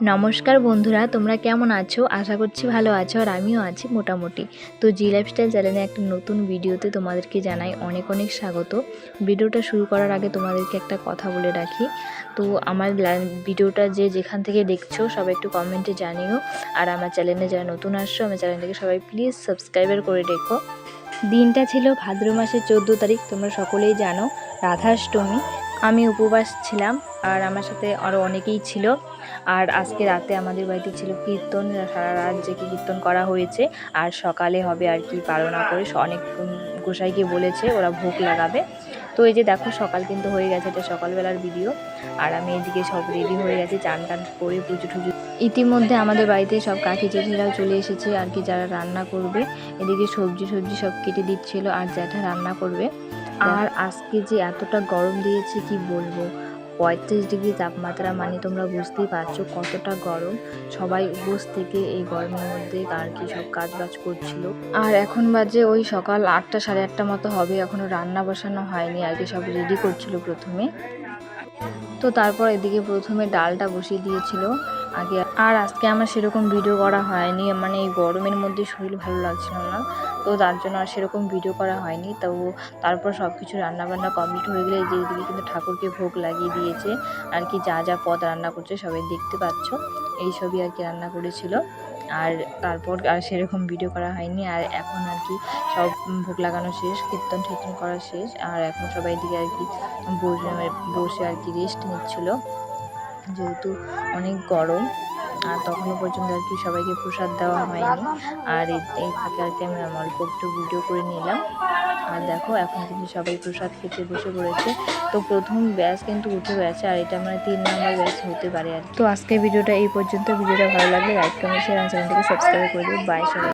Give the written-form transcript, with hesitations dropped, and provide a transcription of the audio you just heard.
নমস্কার বন্ধুরা, তোমরা কেমন আছো? আশা করছি ভালো আছো আর আমিও আছি মোটামুটি। তো জি লাইফস্টাইল চ্যানেলে একটা নতুন ভিডিওতে তোমাদেরকে জানাই অনেক অনেক স্বাগত। ভিডিওটা শুরু করার আগে তোমাদেরকে একটা কথা বলে রাখি। তো আমার ভিডিওটা যে যেখান থেকে দেখছো সবাই একটু কমেন্টে জানিও। আর আমার চ্যানেলে যারা নতুন আসছো আমার চ্যানেলটাকে সবাই প্লিজ সাবস্ক্রাইবার করে রেখো। দিনটা ছিল ভাদ্র মাসের 14 তারিখ। তোমরা সকলেই জানো রাধাষ্টমী। আমি উপবাস ছিলাম আর আমার সাথে আরও অনেকেই ছিল। আর আজকে রাতে আমাদের বাড়িতে ছিল কীর্তন, সারা রাত জেগে কীর্তন করা হয়েছে। আর সকালে হবে আর কি পালনা করে অনেক গোসাইকে বলেছে ওরা ভোগ লাগাবে। তো এই যে দেখো সকাল কিন্তু হয়ে গেছে, এটা সকালবেলার ভিডিও। আর আমি এদিকে সব রেডি হয়ে গেছি, চান টান করে পুজো টুজো। ইতিমধ্যে আমাদের বাড়িতে সব কাকি জেঠিরাও চলে এসেছে আর কি, যারা রান্না করবে। এদিকে সবজি সব কেটে দিচ্ছিল আর জ্যাঠা রান্না করবে। আর আজকে যে এতটা গরম দিয়েছে কি বলবো, 35 ডিগ্রি তাপমাত্রা, মানে তোমরা বুঝতেই পারছো কতটা গরম। সবাই উপোস থেকে এই গরমের মধ্যে আর কি সব কাজ বাজ করছিল। আর এখন বাজে ওই সকাল 8টা সাড়ে 8টা মতো হবে, এখনো রান্না বসানো হয়নি আর কি, সব রেডি করছিল প্রথমে। তো তারপর এদিকে প্রথমে ডালটা বসিয়ে দিয়েছিল আগে। আর আজকে আমার সেরকম ভিডিও করা হয়নি, মানে এই গরমের মধ্যে শরীর ভালো লাগছিল না, তো তার জন্য আর সেরকম ভিডিও করা হয়নি। তো তারপর সব কিছু রান্নাবান্না কমপ্লিট হয়ে গেলে যে এদিকে কিন্তু ঠাকুরকে ভোগ লাগিয়ে দিয়েছে আর কি, যা যা পদ রান্না করছে সবাই দেখতে পাচ্ছ, এইসবই আর কি রান্না করেছিল। আর তারপর আর সেরকম ভিডিও করা হয়নি। আর এখন আর কি সব ভোগ লাগানো শেষ, কীর্তন টীর্তন করা শেষ। আর এখন সবাই দিকে আর কি বসে আর কি রেস্ট নিচ্ছিল, যেহেতু অনেক গরম। আর তখনও পর্যন্ত আর কি সবাইকে প্রসাদ দেওয়া হয়নি। আর এই ফাঁকে আর কি আমি অল্প একটু ভিডিও করে নিলাম। আর দেখো এখন কিন্তু সবাই প্রসাদ খেতে বসে পড়েছে। তো প্রথম ব্যাচ কিন্তু উঠে গেছে আর এটা মানে 3 নম্বর ব্যাচ হতে পারে আর কি। তো আজকে ভিডিওটা এই পর্যন্ত। ভিডিওটা ভালো লাগলে লাইক কমেন্ট শেয়ার আর চ্যানেলটাকে সাবস্ক্রাইব করে দিও। বাই সবাই।